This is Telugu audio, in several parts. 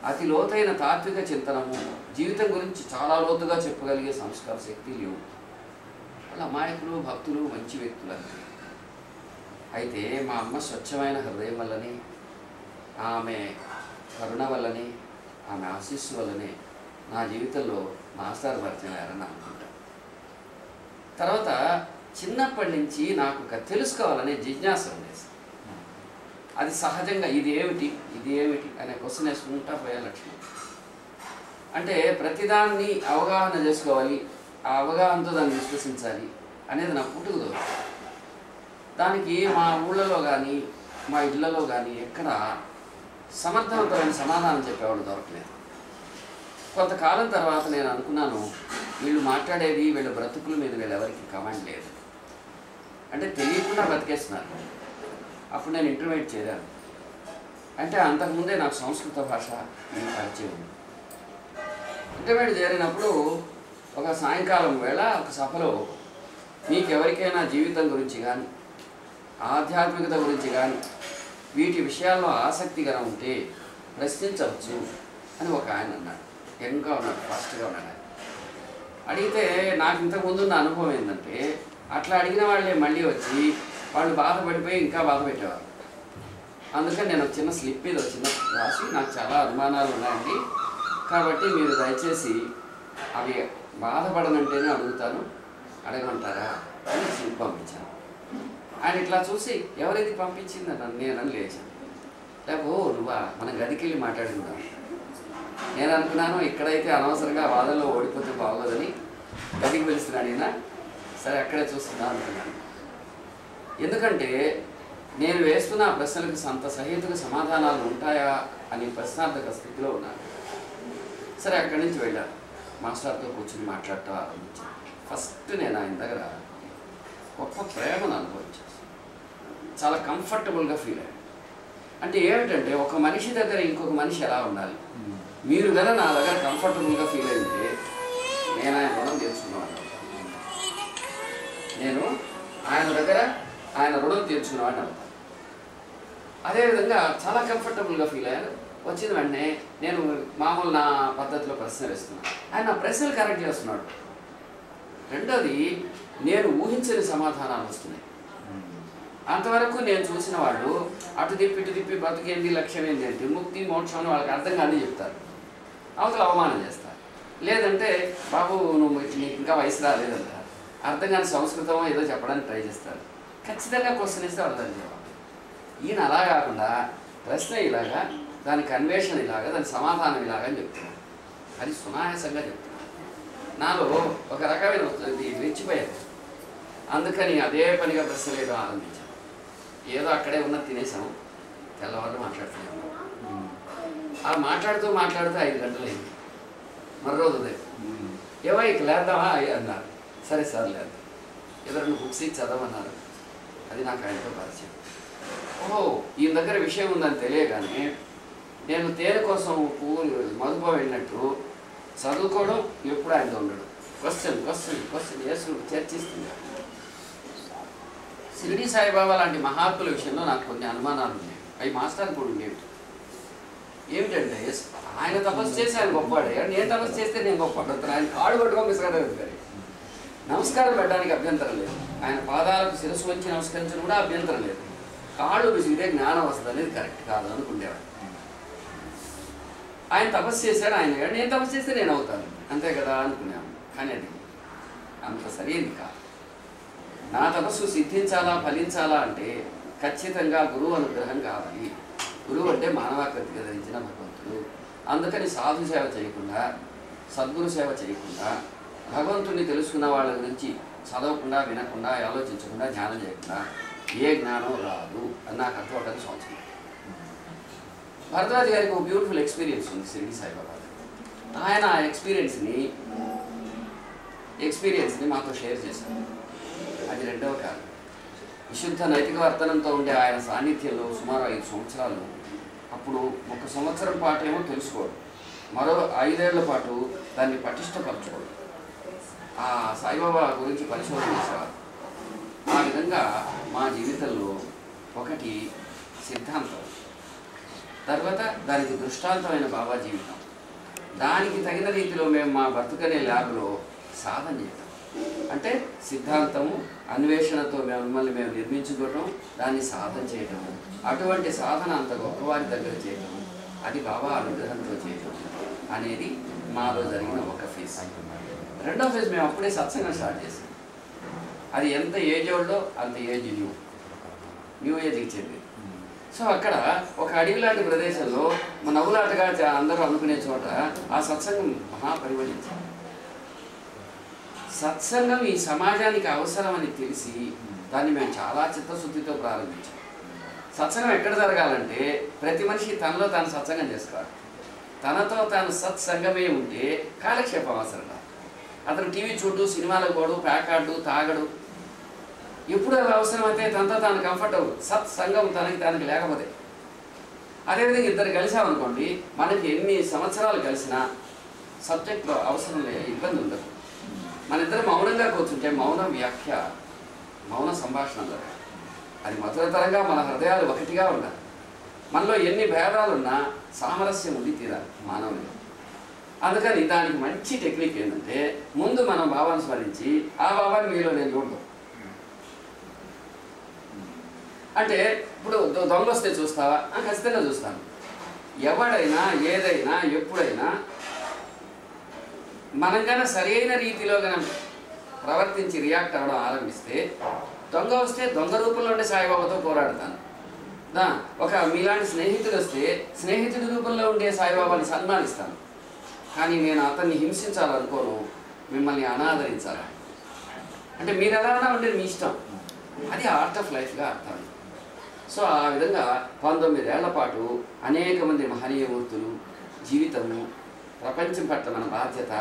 అతి లోతైన తాత్విక చింతనము, జీవితం గురించి చాలా లోతుగా చెప్పగలిగే సంస్కార శక్తి లేవు. వాళ్ళ అమాయకులు, భక్తులు, మంచి వ్యక్తులు అంతే. అయితే మా అమ్మ స్వచ్ఛమైన హృదయం వల్లనే, ఆమె కరుణ వల్లనే, ఆమె ఆశీస్సు వల్లనే నా జీవితంలో మాస్టర్ పరిచయం అయ్యారని అనుకుంటా. తర్వాత చిన్నప్పటి నుంచి నాకు తెలుసుకోవాలనే జిజ్ఞాస ఉండేది. అది సహజంగా ఇది ఏమిటి అనే క్వశ్చన్ వేసుకుంటా పోయే లక్షణం. అంటే ప్రతిదాన్ని అవగాహన చేసుకోవాలి, ఆ అవగాహనతో దాన్ని విశ్వసించాలి అనేది నా పుట్టుకతో. దానికి మా ఊళ్ళలో కానీ మా ఇళ్లలో కానీ ఎక్కడ సమర్థవంతమైన సమాధానం చెప్పేవాళ్ళు దొరకలేదు. కొంతకాలం తర్వాత నేను అనుకున్నాను, వీళ్ళు మాట్లాడేది వీళ్ళ బ్రతుకుల మీద వీళ్ళెవరికి కమాండ్ లేదు, అంటే తెలియకుండా బతికేస్తున్నారు. అప్పుడు నేను ఇంటర్మీడియట్ చేరాను. అంటే అంతకుముందే నాకు సంస్కృత భాష పరిచయం ఉంది. ఇంటర్మీడియట్ చేరినప్పుడు ఒక సాయంకాలం వేళ ఒక సభలో మీకు ఎవరికైనా జీవితం గురించి కానీ ఆధ్యాత్మికత గురించి కానీ వీటి విషయాల్లో ఆసక్తిగా ఉంటే ప్రశ్నించవచ్చు అని ఒక ఆయన అన్నాడు. యంగ్గా ఉన్నాడు, ఫాస్ట్గా ఉన్నాడు. అడిగితే నాకు ఇంతకుముందు ఉన్న అనుభవం ఏంటంటే, అట్లా అడిగిన వాళ్ళే మళ్ళీ వచ్చి వాళ్ళు బాధపడిపోయి ఇంకా బాధ పెట్టేవారు. అందుకని నేను చిన్న స్లిప్ మీద చిన్న రాసి, నాకు చాలా అనుమానాలు ఉన్నాయండి, కాబట్టి మీరు దయచేసి అవి బాధపడనంటేనే అడుగుతాను, అడగమంటారా అని స్లిప్ పంపించాను. ఆయన ఇట్లా చూసి ఎవరైతే పంపించింది నన్ను నేనని లేచాను. లేకపో నువ్వా, మనం గదికి వెళ్ళి మాట్లాడుకుందాం. నేను అనుకున్నాను ఇక్కడైతే అనవసరంగా వాదనలో ఓడిపోతే బాగోదని గదికి పిలుస్తున్నాడు ఈయన. సరే అక్కడే చూస్తుందా అనుకున్నాను. ఎందుకంటే నేను వేస్తున్న ప్రశ్నలకు అంత సహేతుక సమాధానాలు ఉంటాయా అని ప్రశ్నార్థక స్థితిలో ఉన్నాను. సరే అక్కడి నుంచి వెళ్ళాను, మాస్టర్తో కూర్చొని మాట్లాడటం ఆరంభించాను. ఫస్ట్ నేను ఆయన దగ్గర గొప్ప ప్రేమను అనుభవించాను, చాలా కంఫర్టబుల్గా ఫీల్ అయ్యాను. అంటే ఏమిటంటే, ఒక మనిషి దగ్గర ఇంకొక మనిషి ఎలా ఉండాలి, మీరు కదా నా దగ్గర కంఫర్టబుల్గా ఫీల్ అయితే నేను ఆయన రుణం తీర్చుకున్నాను. నేను ఆయన దగ్గర ఆయన రుణం తీర్చుకున్నామని అవుతాను. అదేవిధంగా చాలా కంఫర్టబుల్గా ఫీల్ అయ్యాను. వచ్చిన వెంటనే నేను మామూలు నా పద్ధతిలో ప్రశ్న వేస్తున్నాను, ఆయన నా ప్రశ్నలు కరెక్ట్ చేస్తున్నాడు. రెండోది, నేను ఊహించని సమాధానాలు వస్తున్నాయి. అంతవరకు నేను చూసిన వాళ్ళు అటు తిప్పి ఇటు తిప్పి బతుకేంది, లక్ష్యం ఏంటి అంటే ముక్తి మోక్షం అని వాళ్ళకి అర్థం కానీ చెప్తారు, అవతల అవమానం చేస్తారు. లేదంటే బాబు నువ్వు నీకు ఇంకా వయసు రాలేదంటారు, అర్థం కాని సంస్కృతం ఏదో చెప్పడానికి ట్రై చేస్తారు. ఖచ్చితంగా క్వశ్చన్ ఇస్తే అర్థం చేయాలి. ఈయన అలా కాకుండా ప్రశ్న ఇలాగా, దానికి అన్వేషణ ఇలాగా, దాని సమాధానం ఇలాగా అని చెప్తున్నాను. అది సునాయాసంగా చెప్తున్నాను. నాలో ఒక రకమైన రెచ్చిపోయాను. అందుకని అదే పనిగా ప్రశ్న వేయడం ఆరంభించాను. ఏదో అక్కడే ఉన్న తినేసాము, తెల్లవారు మాట్లాడుతున్నాము. ఆ మాట్లాడుతూ 5 గంటలు అయింది. మరో రోజు ఉదయం ఏవో ఇక లేద్దామా అన్నారు. సరే సార్ లేదు, ఏదో 2 బుక్స్ ఇచ్చి చదవమన్నారు. అది నాకు ఆయనతో పరిచయం. ఓహో, ఈయన దగ్గర విషయం ఉందని తెలియగానే నేను తేనె కోసం మధుపో వెళ్ళినట్టు చదువుకోవడం, ఎప్పుడు ఆయనతో ఉండడం, క్వశ్చన్ చేసుకుంటూ చర్చిస్తుంది. షిరిడి సాయిబాబా లాంటి మహాత్ముల విషయంలో నాకు కొన్ని అనుమానాలు ఉన్నాయి. అవి మాస్టర్ కూడా ఉండేవి. ఏమిటంటే, ఆయన తపస్సు చేసి ఆయన గొప్పవాడే, నేను తపస్సు చేస్తే నేను గొప్పవాడు. ఆయన కాడు పట్టుకొని మిసగడగలుగుతారు. నమస్కారం పెట్టడానికి అభ్యంతరం లేదు, ఆయన పాదాలకు శిరస్సు వంచి నమస్కరించడం కూడా అభ్యంతరం లేదు. కాళ్ళు విసిగితే జ్ఞానం వస్తుంది అనేది కరెక్ట్ కాదు అనుకుండేవాడు. ఆయన తపస్సు చేశాడు, ఆయన నేను తపస్సు చేస్తే నేను అవుతాను, అంతే కదా అనుకున్నాను. కానీ అది అంత సరైనది కాదు. నా తపస్సు సిద్ధించాలా, ఫలించాలా అంటే ఖచ్చితంగా గురువు అనుగ్రహం కావాలి. గురువు అంటే మానవాకృతిగా ధరించిన భగవంతుడు. అందుకని సాధు సేవ చేయకుండా, సద్గురు సేవ చేయకుండా, భగవంతుడిని తెలుసుకున్న వాళ్ళ గురించి చదవకుండా, వినకుండా, ఆలోచించకుండా, ధ్యానం చేయకుండా ఏ జ్ఞానం రాదు అని నాకు అర్థం అవడానికి సంవత్సరం. భరద్వాజ్ గారికి ఒక బ్యూటిఫుల్ ఎక్స్పీరియన్స్ ఉంది షిరిడి సాయిబాబా. ఆయన ఆ ఎక్స్పీరియన్స్ని మాతో షేర్ చేశారు. అది రెండవ కాలం. విశుద్ధ నైతిక వర్తనంతో ఉండే ఆయన సాన్నిధ్యంలో సుమారు 5 సంవత్సరాలు. అప్పుడు 1 సంవత్సరం పాటు ఏమో తెలుసుకోవడం, మరో 5 ఏళ్ల పాటు దాన్ని పటిష్టపరచుకోవడం, ఆ సాయిబాబా గురించి పరిశోధన చేసేవారు. ఆ విధంగా మా జీవితంలో ఒకటి సిద్ధాంతం, తర్వాత దానికి దృష్టాంతమైన బాబా జీవితం, దానికి తగిన రీతిలో మేము మా బతుకనే ల్యాబ్లో సాధన చేయటం, అంటే సిద్ధాంతము అన్వేషణతో మిమ్మల్ని మేము నిర్మించుకోవటం, దాన్ని సాధన చేయటం, అటువంటి సాధన అంత గొప్పవారి దగ్గర చేయటం, అది బాబా అనుగ్రహంతో చేయటం అనేది మాలో జరిగిన ఒక ఫేజ్. రెండో ఫేజ్ మేము అప్పుడే సత్సంగం స్టార్ట్ చేసాం. అది ఎంత ఏజ్ ఓల్డో అంత ఏజ్ న్యూ ఏజ్కి చెంది. సో అక్కడ ఒక అడవి లాంటి ప్రదేశంలో నవ్వులాటగా అందరూ అనుకునే చోట ఆ సత్సంగం మహాపరివర్తించింది. సత్సంగం ఈ సమాజానికి అవసరమని తెలిసి దాన్ని మేము చాలా చిత్తశుద్ధితో ప్రారంభించాం. సత్సంగం ఎక్కడ జరగాలంటే ప్రతి మనిషి తనలో తాను సత్సంగం చేసుకోవాలి. తనతో తాను సత్సంగమే ఉంటే కాలక్షేపం అవసరం లేదు. అతను టీవీ చూడు, సినిమాలకు పోడు, ప్యాకాడు, తాగడు. ఎప్పుడు అవి అవసరమైతే తనతో తాను కంఫర్ట్ అవ్వదు. సత్సంగం తనకి లేకపోతే. అదేవిధంగా ఇద్దరు కలిసామనుకోండి, మనకి ఎన్ని సంవత్సరాలు కలిసినా సబ్జెక్ట్లో అవసరం లేదు, ఇబ్బంది ఉండదు. మన ఇద్దరు మౌనంగా కూర్చుంటే మౌన వ్యాఖ్య, మౌన సంభాషణ జరగాలి. అది మధురతరంగా మన హృదయాలు ఒకటిగా ఉండాలి. మనలో ఎన్ని భేదాలున్నా సామరస్యం ఉండి తీరాలి మానవులు. అందుకని దానికి మంచి టెక్నిక్ ఏంటంటే, ముందు మనం బాబాను స్మరించి ఆ బాబాని మీలో నేను చూడదు. అంటే ఇప్పుడు దొంగ వస్తే చూస్తావా? ఖచ్చితంగా చూస్తాను. ఎవడైనా ఏదైనా ఎప్పుడైనా మనం కన్నా సరైన రీతిలో కనుక ప్రవర్తించి రియాక్ట్ అవ్వడం ఆరంభిస్తే, దొంగ వస్తే దొంగ రూపంలో ఉండే సాయిబాబాతో పోరాడతాను. ఒక మీలాంటి స్నేహితుడు వస్తే స్నేహితుడి రూపంలో ఉండే సాయిబాబాని సన్మానిస్తాను. కానీ నేను అతన్ని హింసించాలనుకోను, మిమ్మల్ని అనాదరించాలి. అంటే మీరు ఎలా ఉండేది మీ ఇష్టం. అది ఆర్ట్ ఆఫ్ లైఫ్గా అర్థం. సో ఆ విధంగా 19 ఏళ్ల పాటు అనేక మంది మహనీయమూర్తులు జీవితము, ప్రపంచం పట్ల మన బాధ్యత,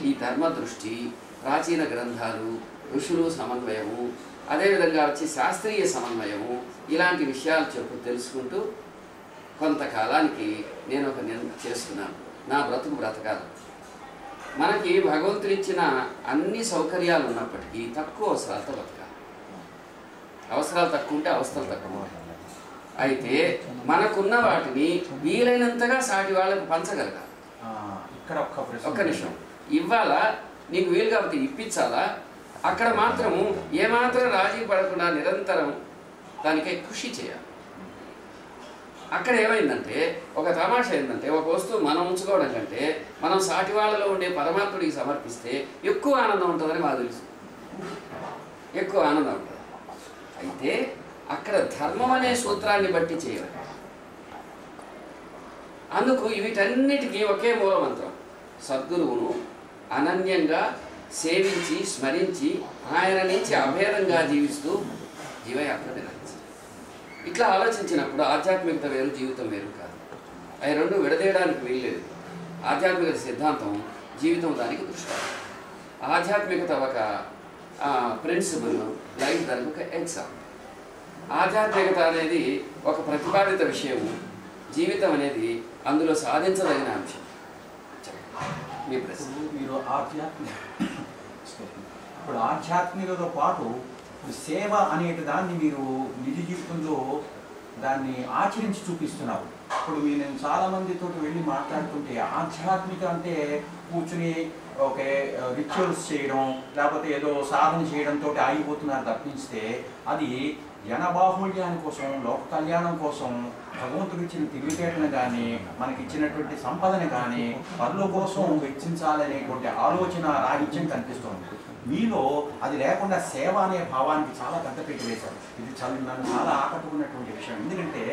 ఈ ధర్మ దృష్టి, ప్రాచీన గ్రంథాలు, ఋషులు సమన్వయము, అదేవిధంగా వచ్చి శాస్త్రీయ సమన్వయము, ఇలాంటి విషయాలు తెలుసుకుంటూ కొంతకాలానికి నేను ఒక నిర్ణయం చేసుకున్నాను. నా బ్రతుకు బ్రతకాలి. మనకి భగవంతుడిచ్చిన అన్ని సౌకర్యాలు ఉన్నప్పటికీ తక్కువ అవసరాలతో బతకాలి. అవసరాలు తక్కువ ఉంటే అవస్థలు తక్కువ ఉంటాయి. అయితే మనకున్న వాటిని వీలైనంతగా సాటి వాళ్ళకు పంచగలగాలి. ఒక్క నిమిషం, ఇవ్వాలా నీకు వీలు కాబట్టి ఇప్పించాలా, అక్కడ మాత్రము ఏమాత్రం రాజీ పడకుండా నిరంతరం దానికై కృషి చేయాలి. అక్కడ ఏమైందంటే ఒక తమాషా ఏంటంటే, ఒక వస్తువు మనం ఉంచుకోవడం కంటే మనం సాటి వాళ్ళలో ఉండే పరమాత్ముడికి సమర్పిస్తే ఎక్కువ ఆనందం ఉంటుందని మాకు తెలుసు. ఎక్కువ ఆనందం ఉంటుంది. అయితే అక్కడ ధర్మం అనే సూత్రాన్ని బట్టి చేయాలి. అందుకు వీటన్నిటికీ ఒకే మూలమంత్రం. సద్గురువును అనన్యంగా సేవించి స్మరించి ఆయన నుంచి అభేదంగా జీవిస్తూ జీవయాత్ర నిర్వహించాలి. ఇట్లా ఆలోచించినప్పుడు ఆధ్యాత్మికత వేరు, జీవితం వేరు కాదు. అవి రెండు విడదీయడానికి వీల్లేదు. ఆధ్యాత్మికత సిద్ధాంతం, జీవితం దానికి దృష్టాంతం. ఆధ్యాత్మికత ఒక ప్రిన్సిపల్, లైఫ్ దానికి ఒక ఎగ్జామ్. ఆధ్యాత్మికత అనేది ఒక ప్రతిపాదిత విషయము, జీవితం అనేది అందులో సాధించదగిన అంశం. మీ ప్రశ్న. మీరు ఇప్పుడు ఆధ్యాత్మికతో పాటు సేవ అనేటి దాన్ని మీరు నిజ జీవితంలో దాన్ని ఆచరించి చూపిస్తున్నారు. ఇప్పుడు నేను చాలామందితో వెళ్ళి మాట్లాడుతుంటే ఆధ్యాత్మిక అంటే కూర్చుని ఓకే రిచువల్స్ చేయడం, లేకపోతే ఏదో సాధన చేయడంతో ఆగిపోతున్నారు తప్పిస్తే, అది జనబాహుళ్యాని కోసం, లోక కళ్యాణం కోసం భగవంతుడు ఇచ్చిన తెలివితేటను కానీ, మనకిచ్చినటువంటి సంపదని కానీ పనుల కోసం వెచ్చించాలనేటువంటి ఆలోచన రాహిత్యం కనిపిస్తుంది. మీలో అది లేకుండా సేవ అనే భావానికి చాలా పెద్దపీట వేశారు. ఇది నన్ను చాలా ఆకట్టుకున్నటువంటి విషయం. ఎందుకంటే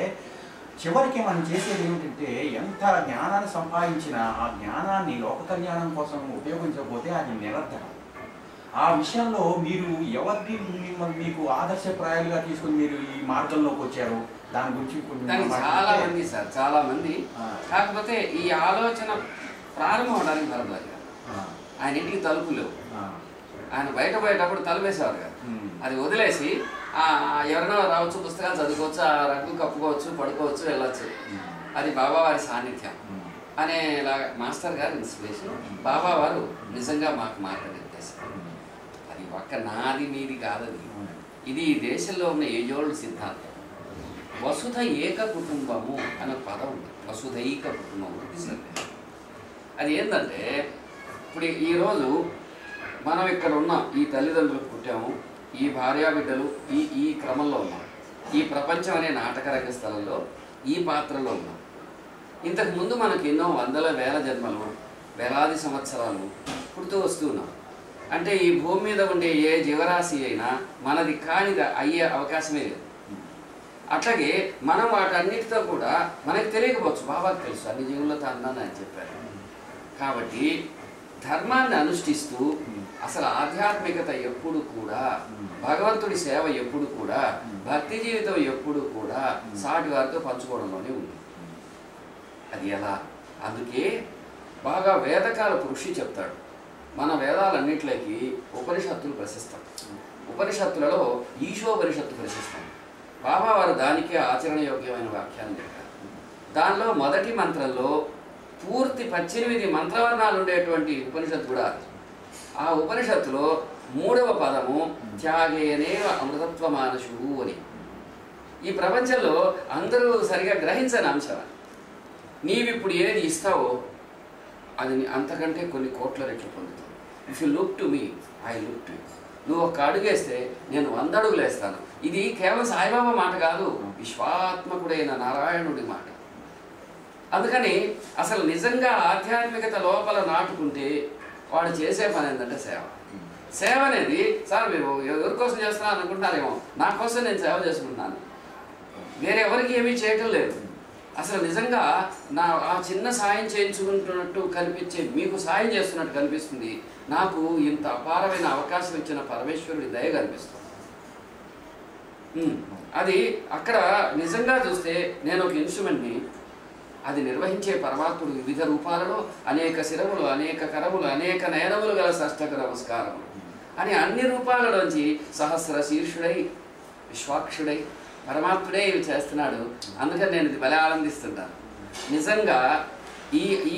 చివరికి మనం చేసేది ఏమిటంటే, ఎంత జ్ఞానాన్ని సంపాదించినా ఆ జ్ఞానాన్ని లోక కళ్యాణం కోసం ఉపయోగించకపోతే అది నిరర్థకం. ఆ విషయంలో మీరు ఎవరిని మిమ్మల్ని మీకు ఆదర్శప్రాయాలుగా తీసుకుని మీరు ఈ మార్గంలోకి వచ్చారు, దాని గురించి చాలా మంది సార్, చాలా మంది. కాకపోతే ఈ ఆలోచన ప్రారంభం అవడానికి బలబలాగా ఆయన ఇంటికి తలుపులు, ఆయన బయట పోయేటప్పుడు తలుపేసేవారు కదా, అది వదిలేసి ఎవరైనా రావచ్చు, పుస్తకాలు చదువుకోవచ్చు, ఆ రగ్గు కప్పుకోవచ్చు, పడుకోవచ్చు, వెళ్ళొచ్చు. అది బాబావారి సాన్నిధ్యం అనేలాగా మాస్టర్ గారు ఇన్స్పిరేషన్. బాబావారు నిజంగా మాకు మార్గనిర్దేశం. అది ఒక్క నాది మీది కాదది, ఇది ఈ దేశంలో ఉన్న ఏజోల్డ్ సిద్ధాంతం. వసుధ ఏక కుటుంబము అనే పదం ఉంది. వసుధైక కుటుంబం అది ఏంటంటే, ఇప్పుడు ఈరోజు మనం ఇక్కడ ఉన్నాం, ఈ తల్లిదండ్రులకు పుట్టాము, ఈ భార్యాబిడ్డలు ఈ క్రమంలో ఉన్నాం, ఈ ప్రపంచం అనే నాటక రంగస్థలంలో ఈ పాత్రలో ఉన్నాం. ఇంతకుముందు మనకి ఎన్నో వందల వేల జన్మలు, వేలాది సంవత్సరాలు పుడుతూ వస్తూ ఉన్నాం. అంటే ఈ భూమి మీద ఉండే ఏ జీవరాశి అయినా మనది కానిది అయ్యే అవకాశమే లేదు. అట్లాగే మనం వాటన్నిటితో కూడా మనకి తెలియకపోవచ్చు, బాబాకి తెలుసు, అన్ని జీవులతో అన్నాను అని చెప్పారు. కాబట్టి ధర్మాన్ని అనుష్ఠిస్తూ అసలు ఆధ్యాత్మికత ఎప్పుడు కూడా, భగవంతుడి సేవ ఎప్పుడు కూడా, భక్తి జీవితం ఎప్పుడు కూడా సాటి వారితో పంచుకోవడంలోనే ఉంది. అది ఎలా? అందుకే బాగా వేదకాల ఋషి చెప్తాడు. మన వేదాలన్నింటిలోకి ఉపనిషత్తులు ప్రశస్తం. ఉపనిషత్తులలో ఈశోపనిషత్తు ప్రశస్తం. బాబా వారు దానికే ఆచరణయోగ్యమైన వాక్యాన్ని చెప్పారు. దానిలో మొదటి మంత్రంలో పూర్తి 18 మంత్రవర్ణాలు ఉండేటువంటి ఉపనిషత్తు కూడా. ఆ ఉపనిషత్తులో 3వ పదము త్యాగేనేవ అమృతత్వ మానసు అని. ఈ ప్రపంచంలో అందరూ సరిగా గ్రహించని అంశం. నీవిప్పుడు ఏది ఇస్తావో అది అంతకంటే కొన్ని కోట్ల రెట్లు పొందుతావు. If you look to me, I look to you. నువ్వు ఒక అడుగేస్తే నేను 100 అడుగులు వేస్తాను. ఇది కేవలం సాయిబాబా మాట కాదు, విశ్వాత్మకుడైన నారాయణుడి మాట. అందుకని అసలు నిజంగా ఆధ్యాత్మికత లోపల నాటుకుంటే వాడు చేసే పని ఏంటంటే సేవ. సేవ అనేది, సార్ మీరు ఎవరి కోసం చేస్తున్నాను అనుకుంటున్నారేమో, నా కోసం నేను సేవ చేసుకుంటున్నాను, వేరే ఎవరికి ఏమీ చేయటం లేదు. అసలు నిజంగా ఆ చిన్న సాయం చేయించుకుంటున్నట్టు కనిపించే మీకు సాయం చేస్తున్నట్టు కనిపిస్తుంది. నాకు ఇంత అపారమైన అవకాశం ఇచ్చిన పరమేశ్వరుడి దయ కనిపిస్తుంది. అది అక్కడ నిజంగా చూస్తే నేను ఒక ఇన్స్ట్రుమెంట్ని, అది నిర్వహించే పరమాత్ముడు వివిధ రూపాలలో అనేక శిరములు, అనేక కరములు, అనేక నయనములు గల షష్టక నమస్కారములు అని అన్ని రూపాలలోంచి సహస్ర శీర్షుడై విశ్వాక్షుడై పరమాత్ముడే ఇవి చేస్తున్నాడు. అందుకని నేను ఇది భలే ఆనందిస్తుంటాను. నిజంగా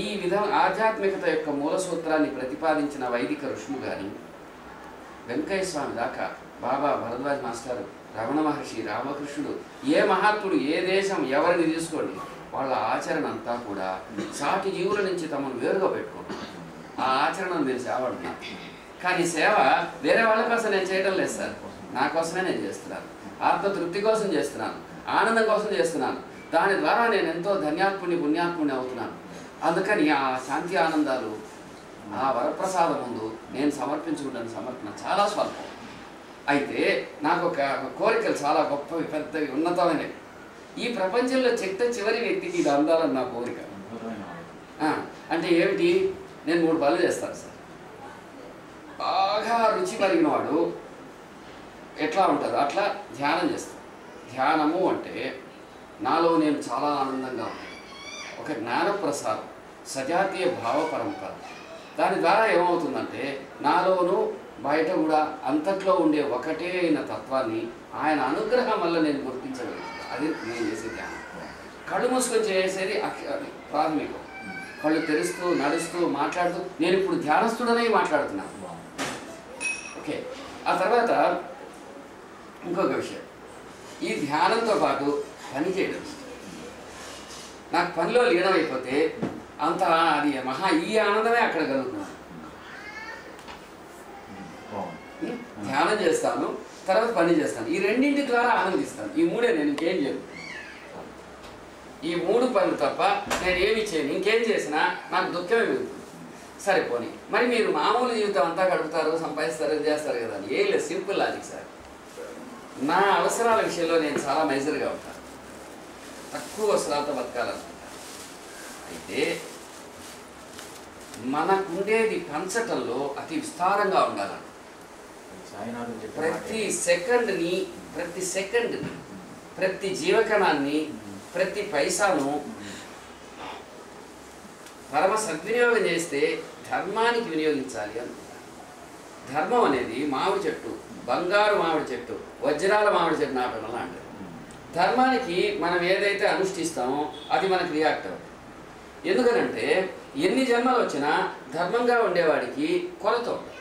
ఈ విధం ఆధ్యాత్మికత యొక్క మూల సూత్రాన్ని ప్రతిపాదించిన వైదిక ఋషులు కానీ, వెంకయ్య స్వామి దాకా, బాబా భరద్వాజ్ మాస్టర్, రమణ మహర్షి, రామకృష్ణుడు, ఏ మహాత్ముడు, ఏ దేశం, ఎవరిని తీసుకోండి, వాళ్ళ ఆచరణ అంతా కూడా సాటి జీవుల నుంచి తమను వేరుగా పెట్టుకుంటారు. ఆ ఆచరణను మీరు సేవడుతున్నారు. కానీ సేవ వేరే వాళ్ళ కోసం నేను చేయడం లేదు సార్, నా కోసమే నేను చేస్తున్నాను. ఆత్మతృప్తి కోసం చేస్తున్నాను, ఆనందం కోసం చేస్తున్నాను. దాని ద్వారా నేను ఎంతో ధన్యాత్ముని పుణ్యాత్ముని అవుతున్నాను. అందుకని ఆ శాంతి ఆనందాలు, ఆ వరప్రసాదం ముందు నేను సమర్పించుకుంటాను. సమర్పణ చాలా స్వల్పం. అయితే నాకు ఒక కోరికలు చాలా గొప్పవి, పెద్దవి, ఉన్నతమైనవి. ఈ ప్రపంచంలో చివరి వ్యక్తికి ఇది అందాలని నా కోరిక. అంటే ఏమిటి? నేను 3 పనులు చేస్తాను సార్. బాగా రుచి కలిగిన వాడు ఎట్లా ఉంటుందో అట్లా ధ్యానం చేస్తాను. ధ్యానము అంటే నాలో నేను చాలా ఆనందంగా ఉంటాను. ఒక జ్ఞానప్రసాదం, సజాతీయ భావ పరంపర. దాని ద్వారా ఏమవుతుందంటే నాలోనూ బయట కూడా అంతట్లో ఉండే ఒకటే అయిన తత్వాన్ని ఆయన అనుగ్రహం వల్ల నేను గుర్తించగలుగుతాను. అది నేను చేసే ధ్యానం. కళ్ళు మూసుకొని చేసేది ప్రాథమికం. కళ్ళు తెరుస్తూ, నడుస్తూ, మాట్లాడుతూ, నేను ఇప్పుడు ధ్యానస్తుడనే మాట్లాడుతున్నాను. ఓకే. ఆ తర్వాత ఇంకొక విషయం, ఈ ధ్యానంతో పాటు పని చేయడం. నాకు పనిలో లీనమైపోతే అంత అది ఈ ఆనందమే అక్కడ కలుగుతున్నాను. ధ్యానం చేస్తాను, తర్వాత పని చేస్తాను. ఈ రెండింటి ద్వారా ఆనందిస్తాను. ఈ 3 నేను ఇంకేం చేయను. ఈ 3 పనులు తప్ప నేను ఏమి చేయను. ఇంకేం చేసినా నాకు దుఃఖమే మిగులుతుంది. సరిపోని మరి మీరు మామూలు జీవితం అంతా గడుపుతారు, సంపాదిస్తారు, చేస్తారు కదా. ఏం లేదు, సింపుల్ లాజిక్ సార్. నా అవసరాల విషయంలో నేను చాలా మెజర్గా ఉంటాను. తక్కువ అవసరాలతో బతకాలనుకుంటాను. అయితే మనకుండేది పంచటంలో అతి విస్తారంగా ఉండాలని. ప్రతి సెకండ్ని, ప్రతి జీవకణాన్ని, ప్రతి పైసాను పరమ సద్వినియోగం చేస్తే ధర్మానికి వినియోగించాలి అనుకుంటాను. ధర్మం అనేది మామిడి చెట్టు, బంగారు మామిడి చెట్టు, వజ్రాల మామిడి చెట్టు నాటడం లాంటిది. ధర్మానికి మనం ఏదైతే అనుష్ఠిస్తామో అది మనకు రియాక్ట్ అవుతుంది. ఎందుకనంటే ఎన్ని జన్మలు వచ్చినా ధర్మంగా ఉండేవాడికి కొరత ఉంటుంది.